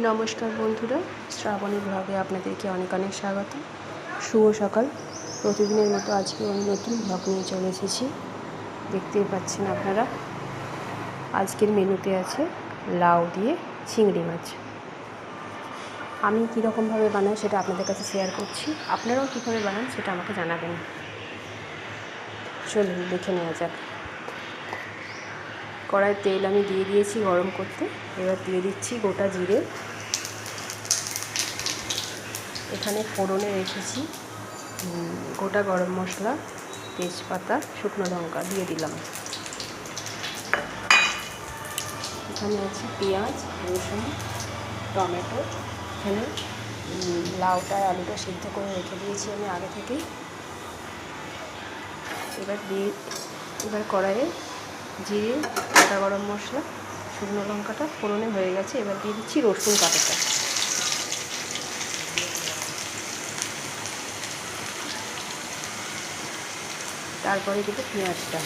নমস্কার বন্ধুরা, শ্রাবণী ব্লগে আপনাদেরকে অনেক অনেক স্বাগত। শুভ সকাল। প্রতিদিনের মতো আজকেও আমি নতুন ব্লগ নিয়ে চলে এসেছি। দেখতেই পাচ্ছেন আপনারা, আজকের মেনুতে আছে লাউ দিয়ে চিংড়ি মাছ। আমি কীরকমভাবে বানাই সেটা আপনাদের কাছে শেয়ার করছি, আপনারাও কীভাবে বানান সেটা আমাকে জানাবেন। চলুন দেখে নেওয়া যাক। কড়াইয়ে তেল আমি দিয়ে দিয়েছি গরম করতে। এবার দিয়ে দিচ্ছি গোটা জিরে। এখানে ফোড়নে রেখেছি গোটা গরম মশলা, তেজপাতা, শুকনো লঙ্কা দিয়ে দিলাম। এখানে আছে পেঁয়াজ, রসুন, টমেটো। এখানে লাউটা আলুটা সিদ্ধ করে রেখে দিয়েছি আমি আগে থেকেই। এবার কড়াইয়ে জিরে, গোটা গরম মশলা, শুকনো লঙ্কাটা ফোড়নে হয়ে গেছে। এবার দিয়ে দিচ্ছি রসুন কাটাটা। তারপরে দেবো পেঁয়াজটা।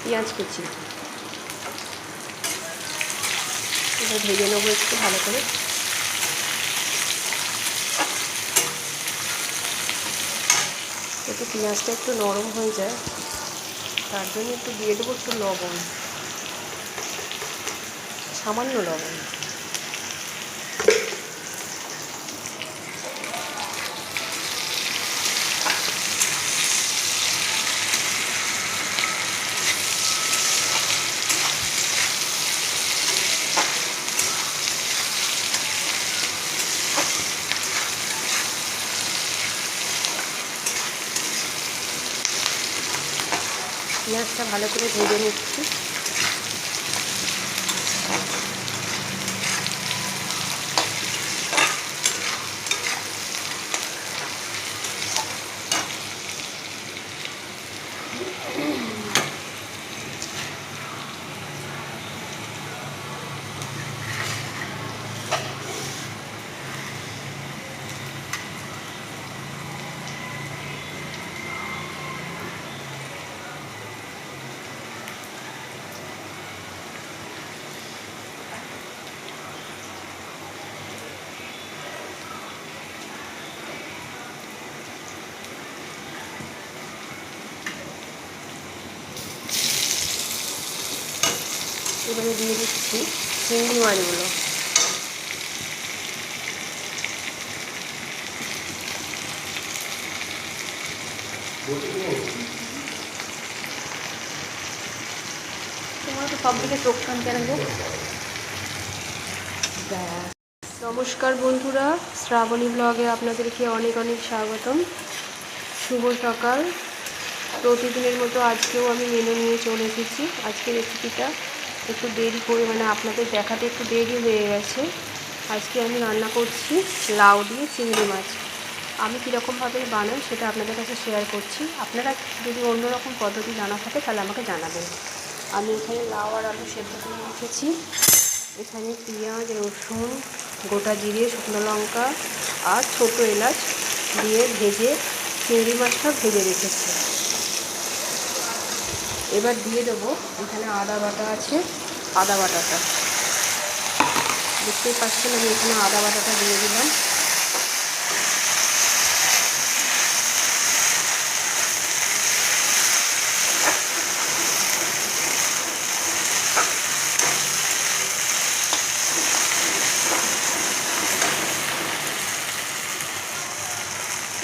পেঁয়াজ কুচি এবার ভেজে নেবো একটু ভালো করে। যাতে পেঁয়াজটা একটু নরম হয়ে যায় তার জন্য একটু দিয়ে দেবো একটু লবণ, সামান্য লবণ। পেঁয়াজটা ভালো করে ভেজে নিচ্ছি। এবারে দিয়ে দিচ্ছি চিংড়ি মাছগুলো। তোমার তো সব দিকে চোখ কান কেন গো? নমস্কার বন্ধুরা, শ্রাবণী ব্লগে আপনাদেরকে অনেক অনেক স্বাগতম। শুভ সকাল। প্রতিদিনের মতো আজকেও আমি মেনু নিয়ে চলে এসেছি। আজকের রেসিপিটা একটু দেরি করে, আপনাদের দেখাতে একটু দেরি হয়ে গেছে। আজকে আমি রান্না করছি লাউ দিয়ে চিংড়ি মাছ। আমি কীরকমভাবে বানাই সেটা আপনাদের কাছে শেয়ার করছি। আপনারা যদি অন্যরকম পদ্ধতি জানা থাকে তাহলে আমাকে জানাবেন। আমি এখানে লাউ আর আলু সেদ্ধ করে রেখেছি। এখানে পেঁয়াজ, রসুন, গোটা জিরে, শুকনো লঙ্কা আর ছোটো এলাচ দিয়ে ভেজে চিংড়ি মাছটা ভেজে রেখেছি। এবার দিয়ে দেবো এখানে আদা বাটা আছে, আদা বাটাটা দেখতেই পাচ্ছেন। আমি এখানে আদা বাটাটা দিয়ে দিলাম।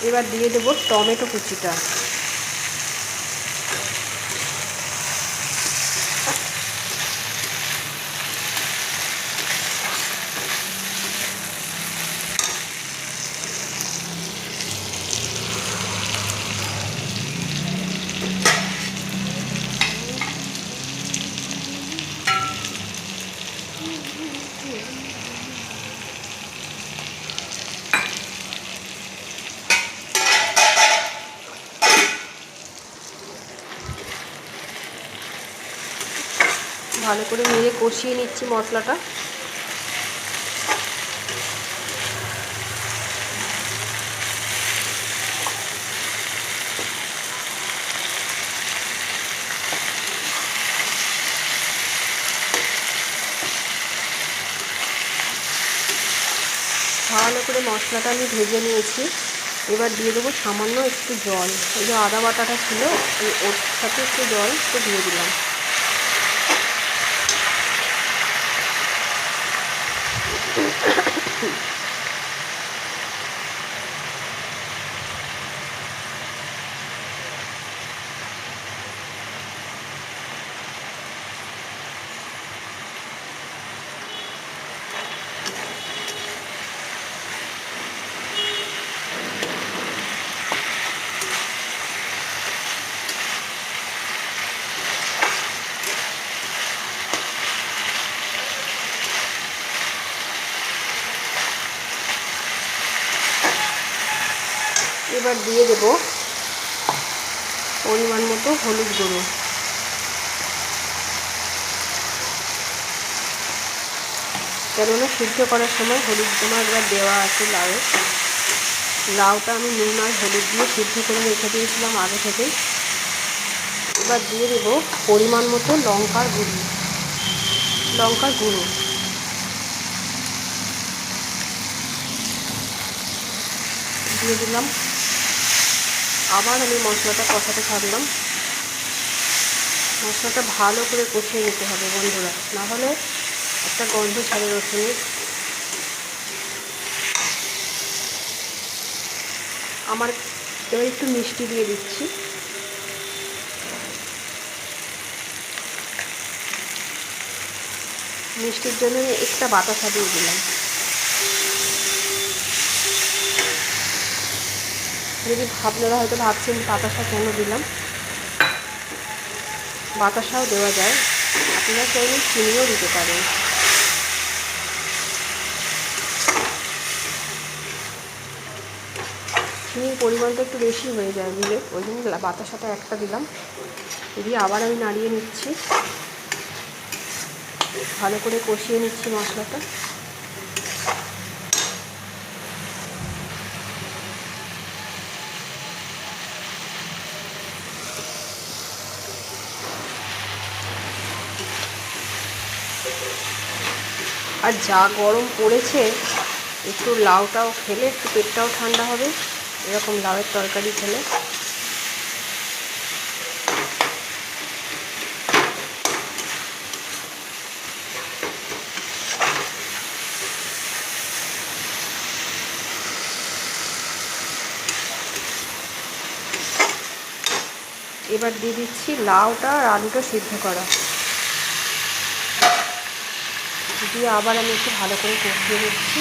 এবার দিয়ে দেবো টমেটো কুচিটা। ভালো করে নেড়ে কষিয়ে নিচ্ছি মশলাটা। ভালো করে মশলাটা আমি ভেজে নিয়েছি। এবার দিয়ে দেবো সামান্য একটু জল। এই যে আদা বাটাটা ছিল ওর সাথে একটু জল একটু দিয়ে দিলাম। এবার দিয়ে দেব পরিমাণ মতো হলুদ গুঁড়ো। কেননা সিদ্ধ করার সময় হলুদ গুঁড়ো একবার দেওয়া আছে লাউটা আমি নুন আর হলুদ দিয়ে সিদ্ধ করে রেখে দিয়েছিলাম আগে থেকেই। এবার দিয়ে দেব পরিমাণ মতো লঙ্কার গুঁড়ো। দিয়ে দিলাম। আবার আমি মশলাটা কষাতে থাকলাম। মশলাটা ভালো করে কষিয়ে নিতে হবে বন্ধুরা, না হলে একটা গন্ধ ছাড়ে রসুনের। এবার একটু মিষ্টি দিয়ে দিচ্ছি। মিষ্টির জন্য আমি একটা বাতাসা দিয়ে দিলাম। যদি আপনারা হয়তো ভাবছেন বাতাসা কেন দিলাম, বাতাসাও দেওয়া যায়, আপনারা চাইলে চিনিও দিতে পারেন। চিনির পরিমাণটা একটু বেশি হয়ে যায় দিলে, ওই জন্য বাতাসাটা একটা দিলাম। দিয়ে আবার আমি নাড়িয়ে নিচ্ছি, ভালো করে কষিয়ে নিচ্ছি মশলাটা। আর যা গরম পড়েছে, একটু লাউটাও খেলে একটু পেটটাও ঠান্ডা হবে এরকম লাউয়ের তরকারি খেলে। এবার দিয়ে দিচ্ছি লাউটা আর আলুটা সিদ্ধ করা, দিয়ে আবার আমি একটু ভালো করে কষিয়ে নিচ্ছি।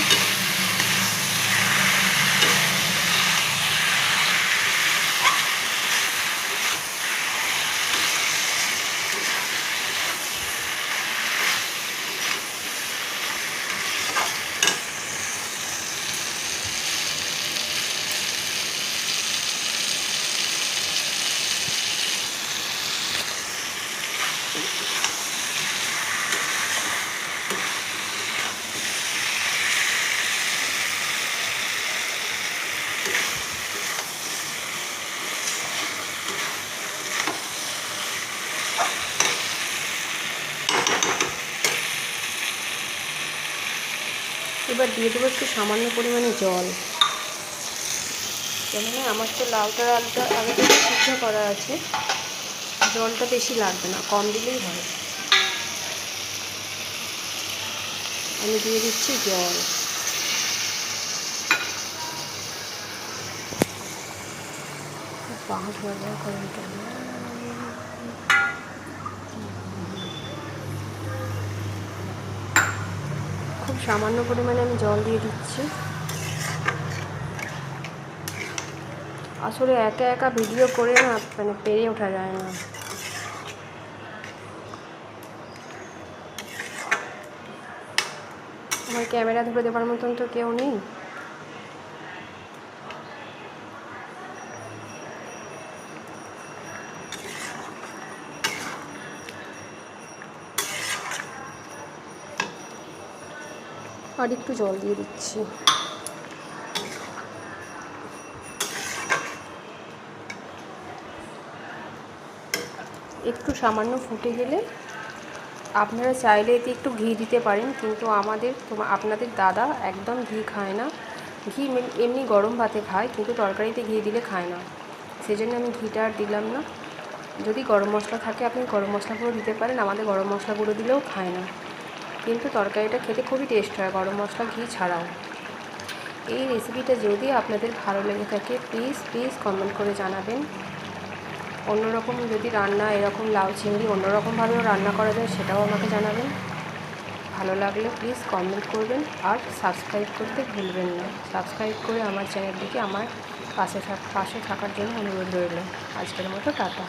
এবার দিয়ে দেবো একটু সামান্য পরিমাণে জল, কেননা আমার তো লাউটার আলুটা আগে থেকে সিদ্ধ করা আছে, জলটা বেশি লাগবে না, কম দিলেই হয়। আমি দিয়ে দিচ্ছি জল। পাঁচ ব্যবহার করেন কেন? খুব সামান্য পরিমাণে আমি জল দিয়ে দিচ্ছি। আসলে একা একা ভিডিও করে না পেরে ওঠা যায় না। আমার ক্যামেরা ধরে দেওয়ার মতন তো কেউ নেই। আর একটু জল দিয়ে দিচ্ছি। একটু সামান্য ফুটে গেলে আপনারা চাইলে এতে একটু ঘি দিতে পারেন, কিন্তু আপনাদের দাদা একদম ঘি খায় না। ঘি এমনি গরম ভাতে খায়, কিন্তু তরকারিতে ঘি দিলে খায় না, সেজন্য আমি ঘিটা আর দিলাম না। যদি গরম মশলা থাকে আপনি গরম মশলা গুঁড়ো দিতে পারেন, আমাদের গরম মশলা গুঁড়ো দিলেও খায় না, কিন্তু তরকারিটা খেতে খুবই টেস্ট হয় গরম মশলা ঘি ছাড়াও। এই রেসিপিটা যদি আপনাদের ভালো লেগে থাকে প্লিজ কমেন্ট করে জানাবেন। অন্যরকম যদি রান্না এরকম লাউ চিংড়ি অন্যরকমভাবেও রান্না করা যায় সেটাও আমাকে জানাবেন। ভালো লাগলে প্লিজ কমেন্ট করবেন, আর সাবস্ক্রাইব করতে ভুলবেন না। সাবস্ক্রাইব করে আমার চ্যানেলটিকে আমার পাশে থাকার জন্য অনুরোধ রইল। আজকের মতো টাটা।